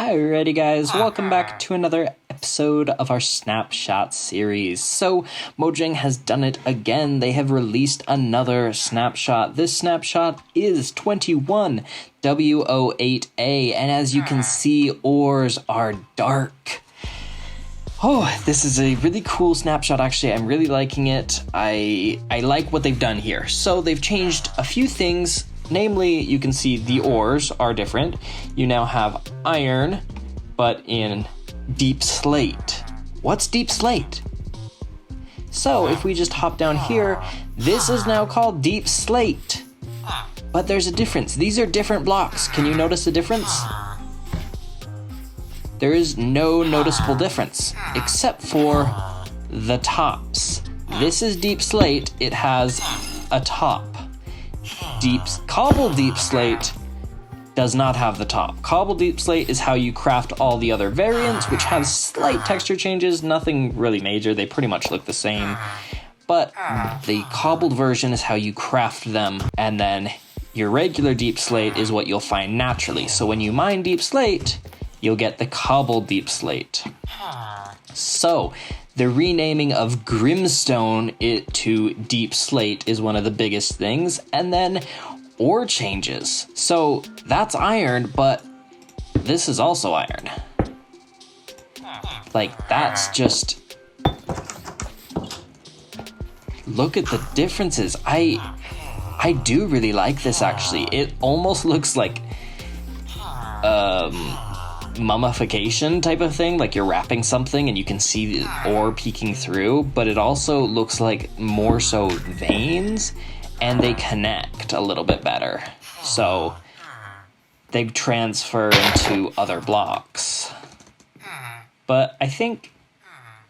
Alrighty guys, welcome back to another episode of our Snapshot series. So, Mojang has done it again. They have released another snapshot. This snapshot is 21w08a, and as you can see, ores are dark. Oh, this is a really cool snapshot, actually. I'm really liking it. I like what they've done here. So, they've changed a few things. Namely, you can see the ores are different. You now have iron, but in Deepslate. What's Deepslate? So if we just hop down here, this is now called Deepslate. But there's a difference. These are different blocks. Can you notice the difference? There is no noticeable difference, except for the tops. This is Deepslate. It has a top. Cobble Deepslate does not have the top. Cobble Deepslate is how you craft all the other variants, which have slight texture changes, nothing really major, they pretty much look the same. But the cobbled version is how you craft them, and then your regular Deepslate is what you'll find naturally. So when you mine Deepslate, you'll get the cobbled Deepslate. So, the renaming of Grimstone to Deepslate is one of the biggest things, and then ore changes. So that's iron, but this is also iron. Like, that's just... Look at the differences. I do really like this, actually. It almost looks like mummification type of thing, like you're wrapping something and you can see the ore peeking through, but it also looks like more so veins, and they connect a little bit better, so they transfer into other blocks. But I think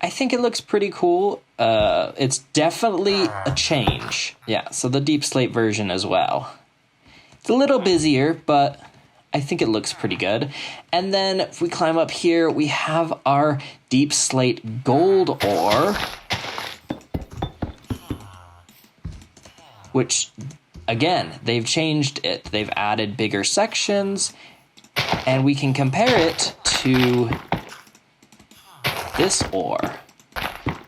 it looks pretty cool. It's definitely a change. Yeah, so the Deepslate version as well. It's a little busier, but I think it looks pretty good. And then if we climb up here, we have our Deepslate gold ore, which, again, they've changed it. They've added bigger sections, and we can compare it to this ore,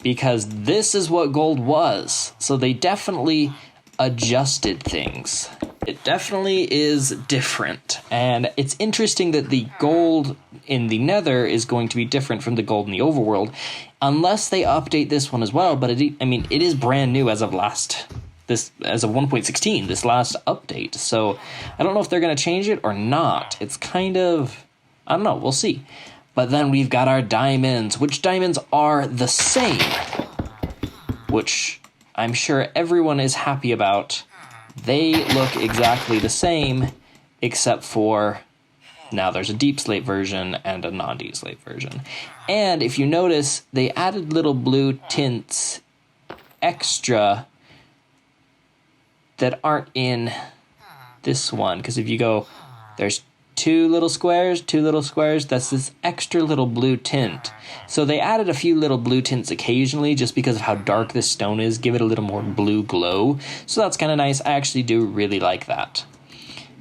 because this is what gold was. So they definitely adjusted things. It definitely is different, and it's interesting that the gold in the Nether is going to be different from the gold in the overworld, unless they update this one as well. But it is brand new as of 1.16, this last update. So I don't know if they're going to change it or not. It's kind of, I don't know, we'll see. But then we've got our diamonds, which diamonds are the same, which I'm sure everyone is happy about. They look exactly the same, except for now there's a Deepslate version and a non-Deepslate version. And if you notice, they added little blue tints extra that aren't in this one. Because if you go, there's two little squares, that's this extra little blue tint. So they added a few little blue tints occasionally just because of how dark this stone is, give it a little more blue glow. So that's kind of nice. I actually do really like that.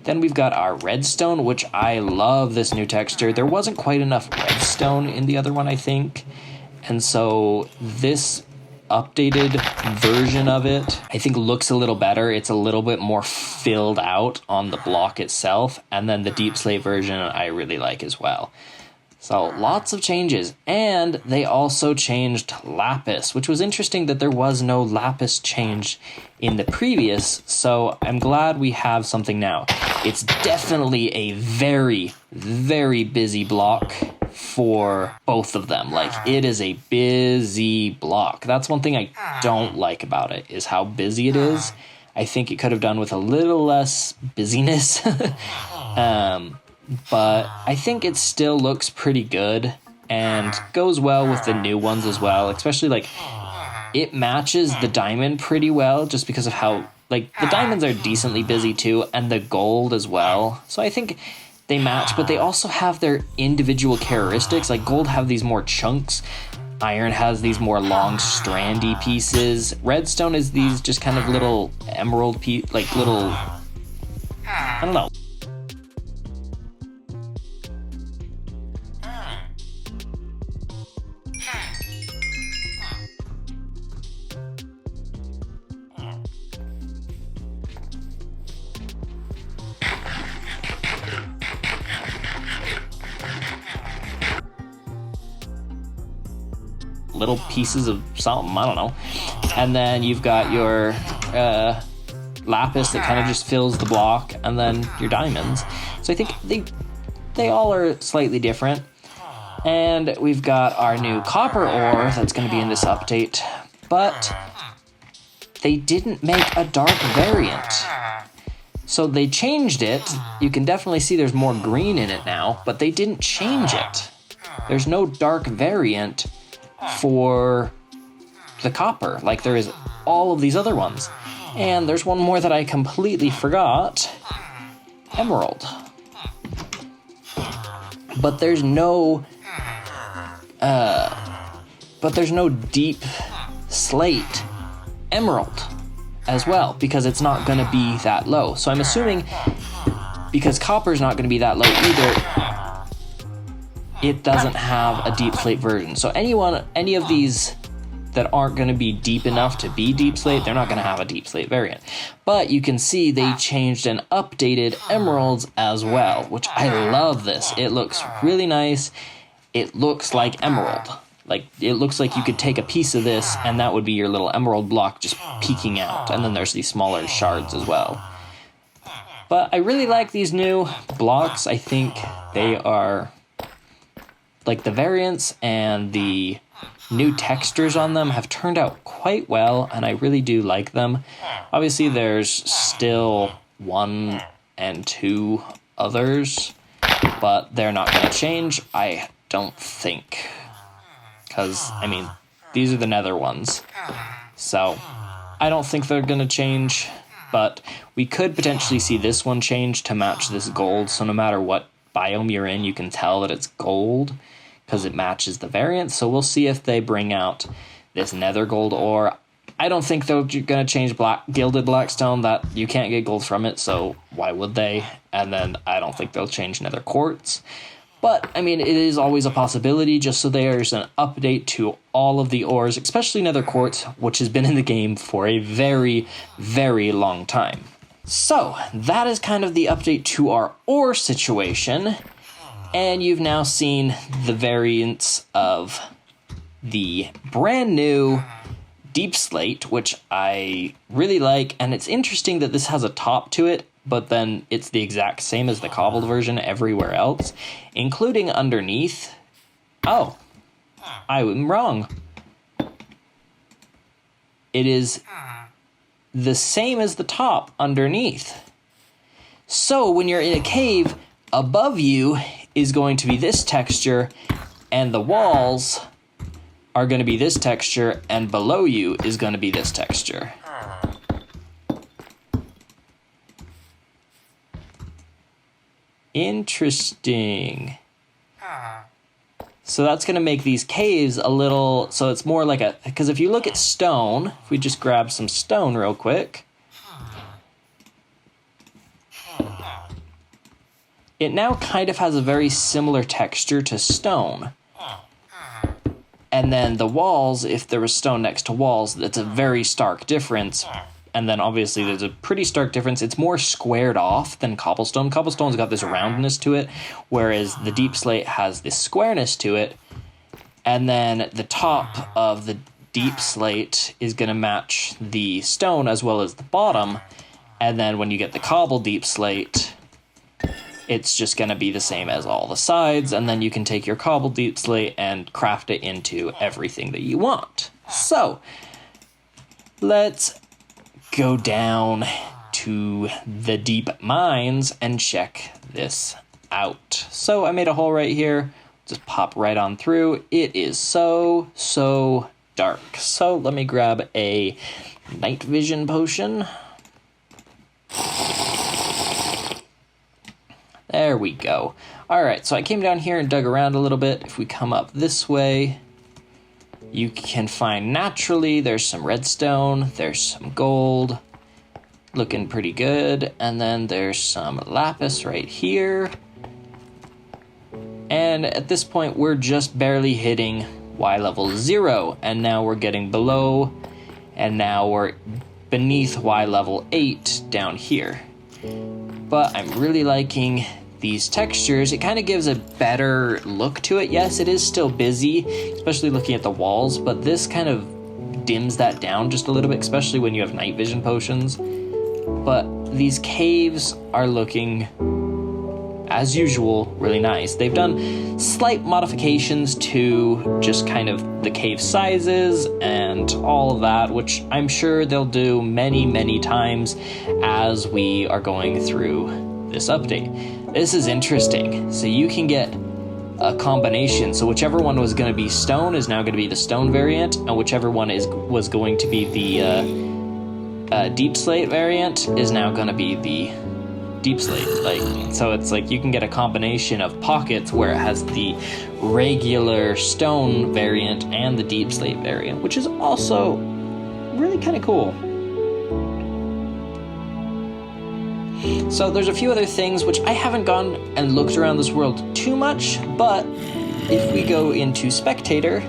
Then we've got our redstone, which I love this new texture. There wasn't quite enough redstone in the other one, I think. And so this updated version of it, I think, looks a little better. It's a little bit more filled out on the block itself, and then the Deepslate version I really like as well. So lots of changes, and they also changed lapis, which was interesting that there was no lapis change in the previous, so I'm glad we have something now. It's definitely a very, very busy block for both of them. Like, it is a busy block. That's one thing I don't like about it, is how busy it is. I think it could have done with a little less busyness. But I think it still looks pretty good and goes well with the new ones as well, especially like it matches the diamond pretty well just because of how, like, the diamonds are decently busy too, and the gold as well. So I think they match, but they also have their individual characteristics. Like, gold have these more chunks, iron has these more long strandy pieces, redstone is these just kind of little emerald like little, I don't know. little pieces of something, I don't know. And then you've got your lapis that kind of just fills the block, and then your diamonds. So I think they all are slightly different. And we've got our new copper ore that's going to be in this update, but they didn't make a dark variant. So they changed it. You can definitely see there's more green in it now, but they didn't change it. There's no dark variant for the copper like there is all of these other ones. And there's one more that I completely forgot. Emerald. But there's no deep slate emerald as well, because it's not going to be that low. So I'm assuming because copper's not going to be that low either, it doesn't have a deep slate version. So any of these that aren't going to be deep enough to be deep slate, they're not going to have a deep slate variant. But you can see they changed and updated emeralds as well, which I love this. It looks really nice. It looks like emerald. Like, it looks like you could take a piece of this and that would be your little emerald block just peeking out. And then there's these smaller shards as well. But I really like these new blocks. I think they are, like, the variants and the new textures on them have turned out quite well, and I really do like them. Obviously, there's still 1 and 2 others, but they're not going to change, I don't think. Because, I mean, these are the nether ones. So, I don't think they're going to change, but we could potentially see this one change to match this gold, so no matter what biome you're in, you can tell that it's gold, because it matches the variant. So we'll see if they bring out this nether gold ore. I don't think they're going to change gilded blackstone. That you can't get gold from it, so why would they? And then I don't think they'll change nether quartz. But, I mean, it is always a possibility, just so there's an update to all of the ores, especially nether quartz, which has been in the game for a very, very long time. So, that is kind of the update to our ore situation. And you've now seen the variants of the brand new Deepslate, which I really like. And it's interesting that this has a top to it, but then it's the exact same as the cobbled version everywhere else, including underneath. Oh, I'm wrong. It is the same as the top underneath. So when you're in a cave, above you is going to be this texture, and the walls are going to be this texture, and below you is going to be this texture. Interesting. So that's going to make these caves a little, so it's more like a, because if you look at stone, if we just grab some stone real quick, it now kind of has a very similar texture to stone. And then the walls, if there was stone next to walls, that's a very stark difference. And then obviously there's a pretty stark difference. It's more squared off than cobblestone. Cobblestone's got this roundness to it, whereas the Deepslate has this squareness to it. And then the top of the Deepslate is going to match the stone as well as the bottom. And then when you get the cobble Deepslate, it's just going to be the same as all the sides, and then you can take your cobble Deepslate and craft it into everything that you want. So, let's go down to the deep mines and check this out. So, I made a hole right here. Just pop right on through. It is so dark. So, let me grab a night vision potion. There we go. Alright, so I came down here and dug around a little bit. If we come up this way, you can find naturally there's some redstone, there's some gold, looking pretty good, and then there's some lapis right here. And at this point, we're just barely hitting Y level 0, and now we're getting below, and now we're beneath Y level 8 down here. But I'm really liking these textures, it kind of gives a better look to it. Yes, it is still busy, especially looking at the walls, but this kind of dims that down just a little bit, especially when you have night vision potions. But these caves are looking, as usual, really nice. They've done slight modifications to just kind of the cave sizes and all of that, which I'm sure they'll do many, many times as we are going through this update. This is interesting. So you can get a combination. So whichever one was going to be stone is now going to be the stone variant, and whichever one was going to be the Deepslate variant is now going to be the Deepslate. So it's like you can get a combination of pockets where it has the regular stone variant and the Deepslate variant, which is also really kind of cool. So there's a few other things which I haven't gone and looked around this world too much, but if we go into Spectator,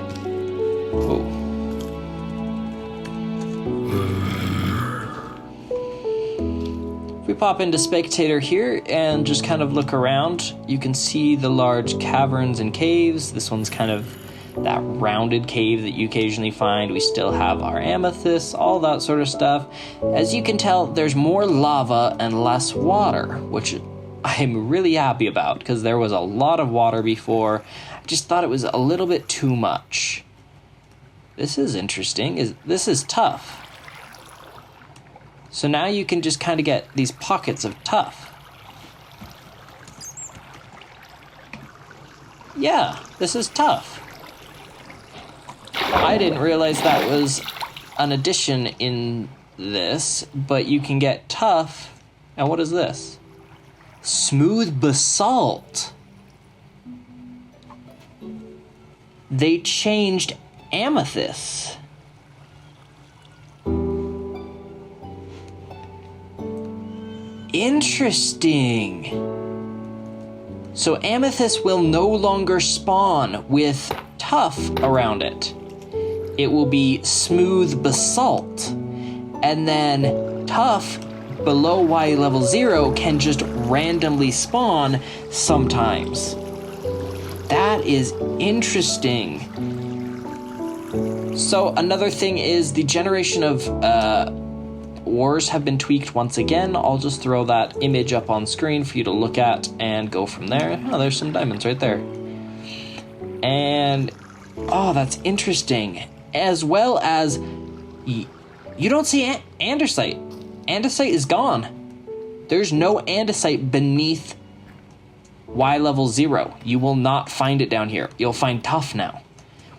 if we pop into Spectator here and just kind of look around, you can see the large caverns and caves. This one's kind of that rounded cave that you occasionally find. We still have our amethysts, all that sort of stuff. As you can tell, there's more lava and less water, which I'm really happy about because there was a lot of water before. I just thought it was a little bit too much. This is interesting. This is tough. So now you can just kind of get these pockets of tough. Yeah, this is tough. I didn't realize that was an addition in this, but you can get tough. And what is this? Smooth basalt. They changed amethyst. Interesting. So amethyst will no longer spawn with tough around it. It will be smooth basalt. And then tough below Y level 0 can just randomly spawn sometimes. That is interesting. So another thing is the generation of ores have been tweaked once again. I'll just throw that image up on screen for you to look at and go from there. Oh, there's some diamonds right there. And, oh, that's interesting. As well as, you don't see andesite. Andesite is gone. There's no andesite beneath Y level 0. You will not find it down here. You'll find tough now,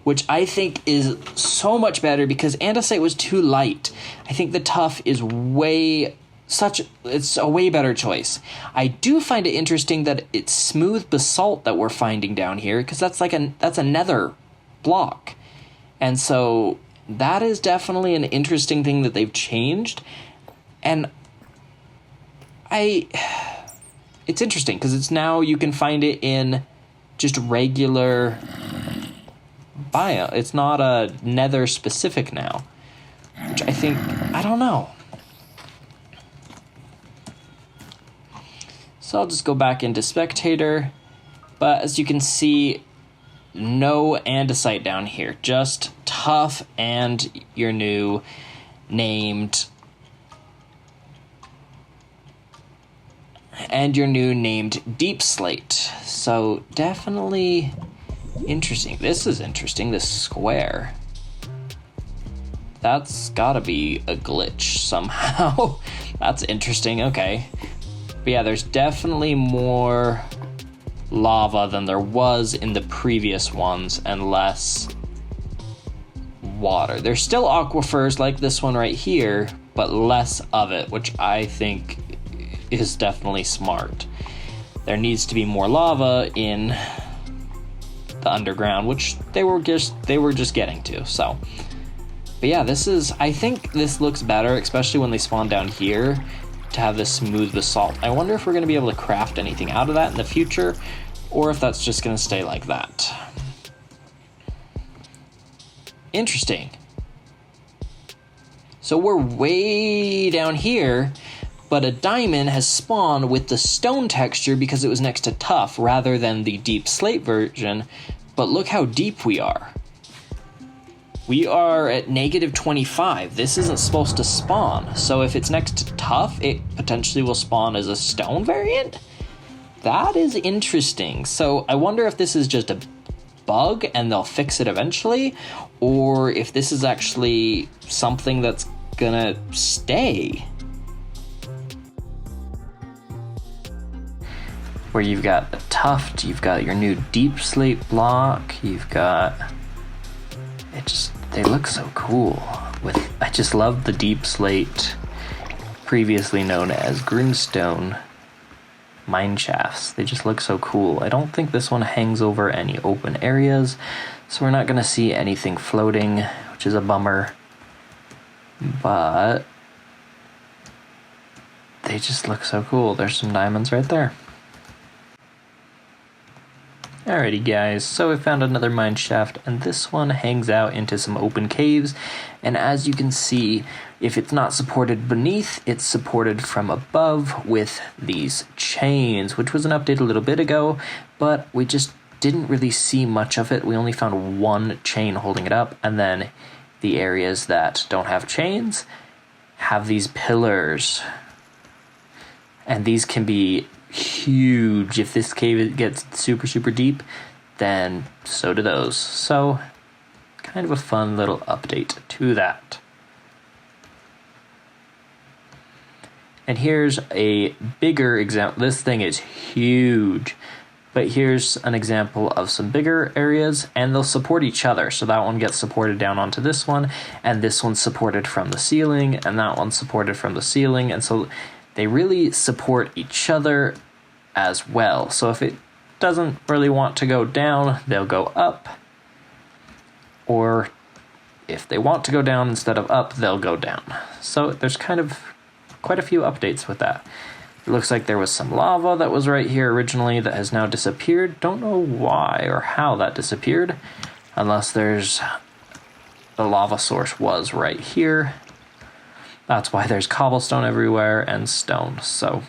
which I think is so much better because andesite was too light. I think the tough is it's a way better choice. I do find it interesting that it's smooth basalt that we're finding down here because that's a nether block. And so that is definitely an interesting thing that they've changed. And it's interesting because it's now you can find it in just regular bio. It's not a nether specific now, which I think, I don't know. So I'll just go back into Spectator, but as you can see, no andesite down here, just tough and your new named Deepslate. So definitely interesting. This is interesting, this square. That's gotta be a glitch somehow. That's interesting, okay. But yeah, there's definitely more lava than there was in the previous ones and less water. There's still aquifers like this one right here, but less of it, which I think is definitely smart. There needs to be more lava in the underground, which they were just getting to. So, but yeah, I think this looks better, especially when they spawn down here, to have this smooth basalt. I wonder if we're going to be able to craft anything out of that in the future, or if that's just going to stay like that. Interesting. So we're way down here, but a diamond has spawned with the stone texture because it was next to tough rather than the deep slate version. But look how deep we are. We are at -25. This isn't supposed to spawn. So if it's next to tough, it potentially will spawn as a stone variant? That is interesting. So I wonder if this is just a bug and they'll fix it eventually, or if this is actually something that's gonna stay. Where you've got a tuft, you've got your new deep slate block, you've got... they look so cool. I just love the deep slate, previously known as grunstone mine shafts. They just look so cool. I don't think this one hangs over any open areas, so we're not gonna see anything floating, which is a bummer. But they just look so cool. There's some diamonds right there. Alrighty guys, so I found another mine shaft, and this one hangs out into some open caves, and as you can see, if it's not supported beneath, it's supported from above with these chains, which was an update a little bit ago, but we just didn't really see much of it. We only found one chain holding it up, and then the areas that don't have chains have these pillars, and these can be huge. If this cave gets super deep, then so do those. So kind of a fun little update to that. And here's a bigger example. This thing is huge, but here's an example of some bigger areas, and they'll support each other. So that one gets supported down onto this one, and this one's supported from the ceiling, and that one's supported from the ceiling, and so they really support each other as well. So if it doesn't really want to go down, they'll go up. Or if they want to go down instead of up, they'll go down. So there's kind of quite a few updates with that. It looks like there was some lava that was right here originally that has now disappeared. Don't know why or how that disappeared, unless there's the lava source was right here. That's why there's cobblestone everywhere and stone. So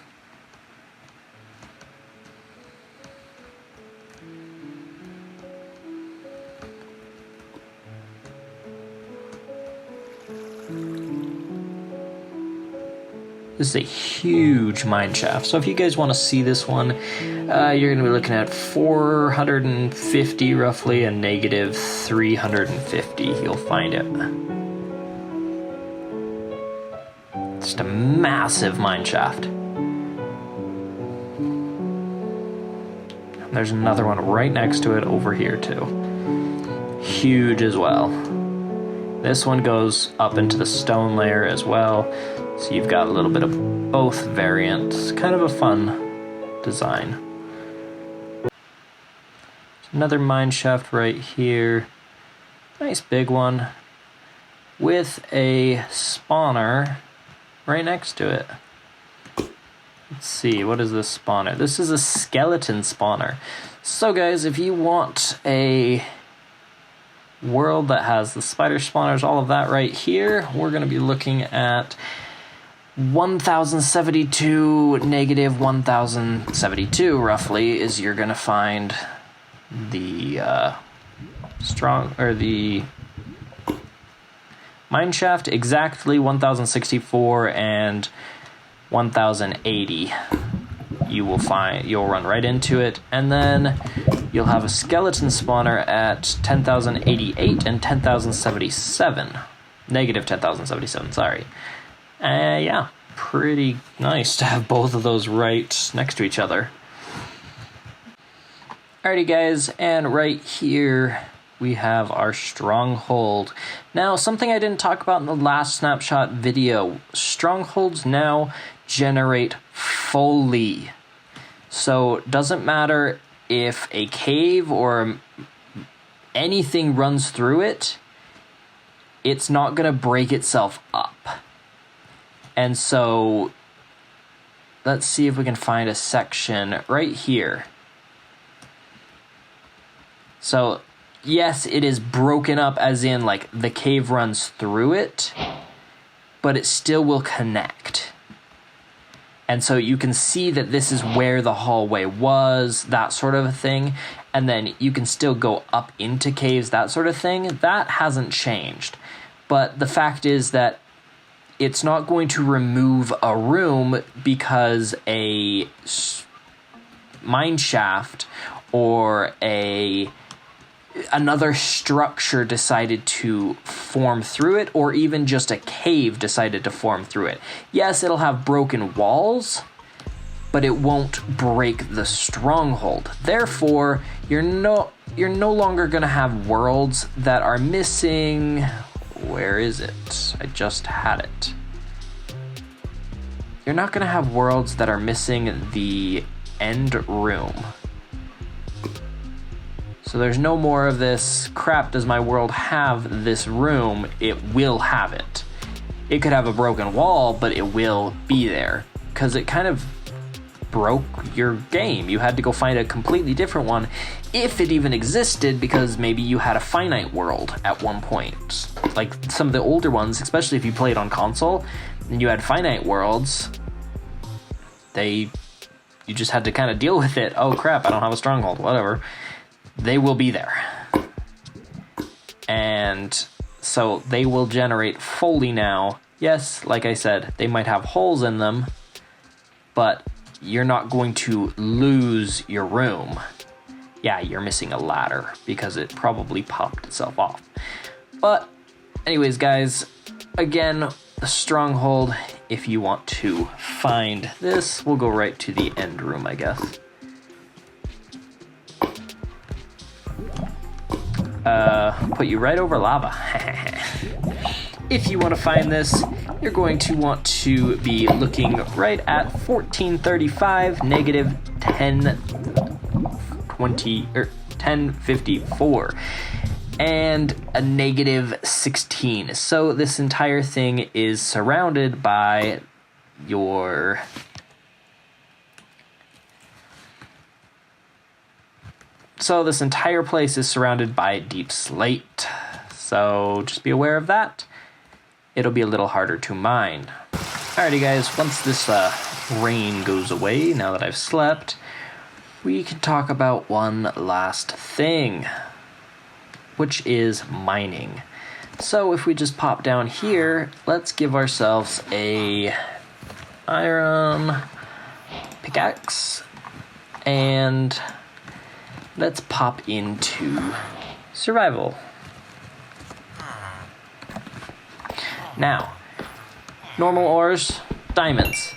this is a huge mine shaft. So if you guys want to see this one, you're going to be looking at 450 roughly and -350. You'll find it. Just a massive mine shaft. There's another one right next to it over here too. Huge as well. This one goes up into the stone layer as well. So you've got a little bit of both variants. Kind of a fun design. Another mine shaft right here. Nice big one. With a spawner right next to it. Let's see, what is this spawner? This is a skeleton spawner. So guys, if you want a world that has the spider spawners, all of that right here, we're going to be looking at 1072 -1072 roughly is you're going to find the the mine shaft. Exactly 1064 and 1080 you'll run right into it, and then you'll have a skeleton spawner at 10,088 and 10,077 -10,077, sorry. Yeah, pretty nice to have both of those right next to each other. Alrighty guys, and right here we have our stronghold. Now, something I didn't talk about in the last snapshot video, strongholds now generate fully. So it doesn't matter if a cave or anything runs through it, it's not going to break itself up. And so let's see if we can find a section right here. So yes, it is broken up as in like the cave runs through it, but it still will connect. And so you can see that this is where the hallway was, that sort of a thing. And then you can still go up into caves, that sort of thing. That hasn't changed. But the fact is that it's not going to remove a room because a mine shaft or another structure decided to form through it, or even just a cave decided to form through it. Yes, it'll have broken walls, but it won't break the stronghold. Therefore, you're no longer going to have worlds that are missing. Where is it? I just had it. You're not going to have worlds that are missing the end room. So there's no more of this, crap, does my world have this room? It will have it. It could have a broken wall, but it will be there. Because it kind of broke your game. You had to go find a completely different one, if it even existed, because maybe you had a finite world at one point. Like some of the older ones, especially if you played on console, and you had finite worlds, you just had to kind of deal with it. Oh crap, I don't have a stronghold, whatever. They will be there. And so they will generate fully now. Yes, like I said, they might have holes in them, but you're not going to lose your room. Yeah, you're missing a ladder because it probably popped itself off. But anyways, guys, again, the stronghold, if you want to find this, we'll go right to the end room, I guess. Put you right over lava. If you want to find this, you're going to want to be looking right at 1435 negative 1054 and a negative 16. So this entire thing is surrounded by your So this entire place is surrounded by deep slate. So just be aware of that. It'll be a little harder to mine. Alrighty guys, once this rain goes away, now that I've slept, we can talk about one last thing, which is mining. So if we just pop down here, let's give ourselves a iron pickaxe, and let's pop into survival. Now, normal ores, diamonds.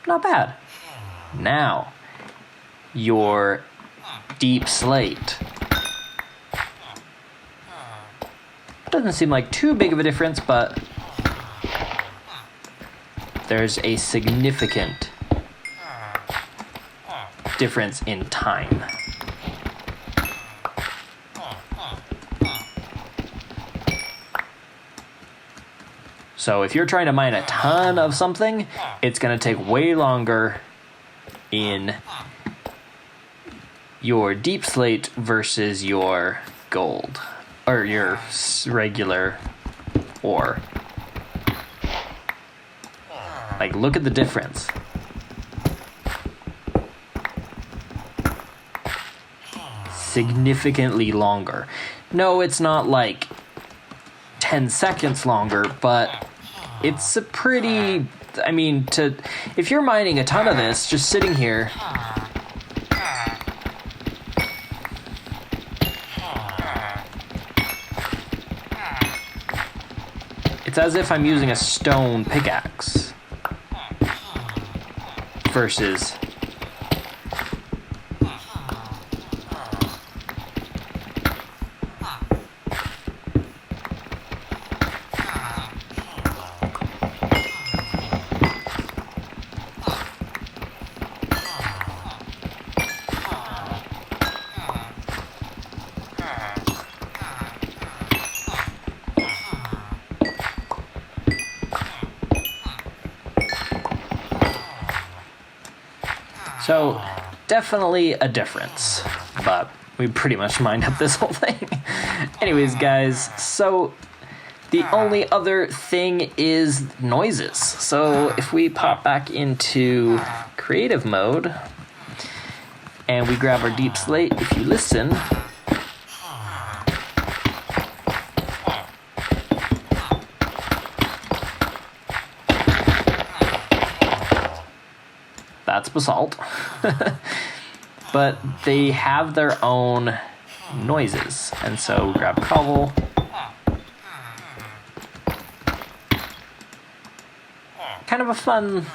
Not bad. Now, your deep slate. Doesn't seem like too big of a difference, but there's a significant difference in time. So if you're trying to mine a ton of something, it's going to take way longer in your deep slate versus your gold, or your regular ore. Like, look at the difference. Significantly longer. No, it's not like 10 seconds longer, but it's a pretty, I mean, if you're mining a ton of this, just sitting here, it's as if I'm using a stone pickaxe versus so definitely a difference, but we pretty much mined up this whole thing. Anyways, guys, so The only other thing is noises. So if we pop back into creative mode and we grab our Deepslate, if you listen, that's basalt. But they have their own noises. And so grab cobble. Kind of a fun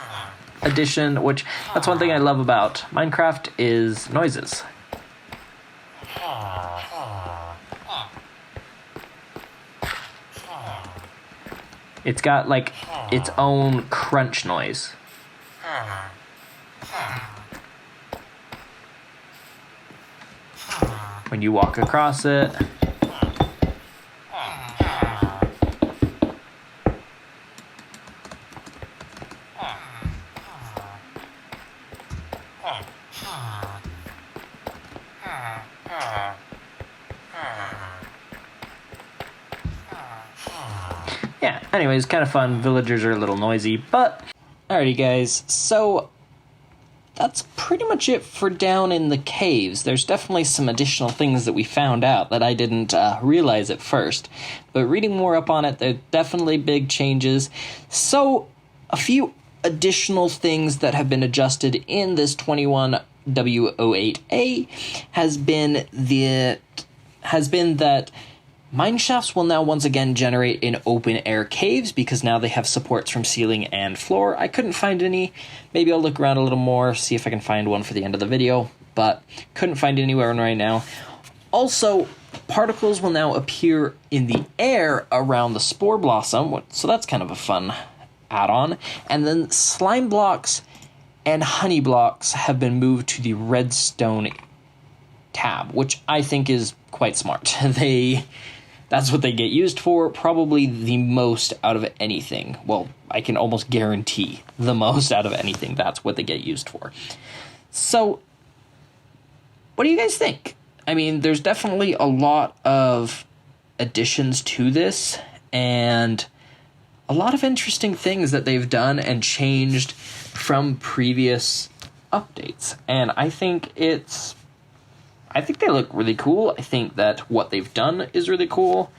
addition, which that's one thing I love about Minecraft is noises. It's got like its own crunch noise. When you walk across it. Yeah, anyways, kind of fun. Villagers are a little noisy, but alrighty guys, so that's pretty much it for down in the caves. There's definitely some additional things that we found out that I didn't realize at first, but reading more up on it, there are definitely big changes. So a few additional things that have been adjusted in this 21w08a has been that mineshafts will now once again generate in open air caves because now they have supports from ceiling and floor. I couldn't find any. Maybe I'll look around a little more, see if I can find one for the end of the video, but couldn't find anywhere right now. Also, particles will now appear in the air around the spore blossom, so that's kind of a fun add-on. And then slime blocks and honey blocks have been moved to the redstone tab, which I think is quite smart. That's what they get used for, probably the most out of anything. Well, I can almost guarantee the most out of anything. That's what they get used for. So, what do you guys think? I mean, there's definitely a lot of additions to this, and a lot of interesting things that they've done and changed from previous updates. And I think they look really cool. I think that what they've done is really cool.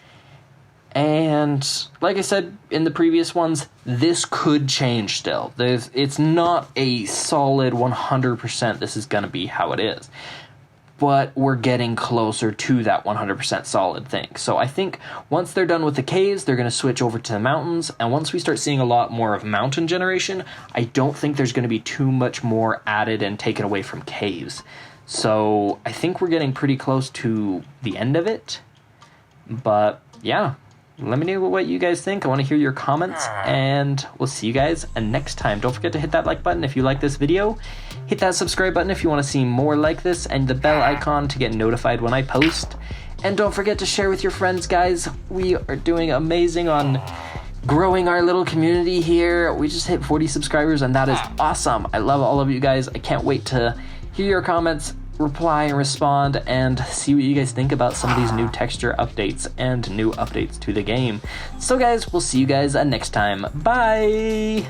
And like I said in the previous ones, this could change still. It's not a solid 100% this is going to be how it is. But we're getting closer to that 100% solid thing. So I think once they're done with the caves, they're going to switch over to the mountains. And once we start seeing a lot more of mountain generation, I don't think there's going to be too much more added and taken away from caves. So I think we're getting pretty close to the end of it. But yeah, let me know what you guys think. I want to hear your comments, and we'll see you guys next time. Don't forget to hit that like button if you like this video. Hit that subscribe button if you want to see more like this, and the bell icon to get notified when I post. And don't forget to share with your friends, guys. We are doing amazing on growing our little community here. We just hit 40 subscribers, and that is awesome. I love all of you guys. I can't wait to hear your comments, reply and respond, and see what you guys think about some of these new texture updates and new updates to the game. So guys, we'll see you guys next time. Bye!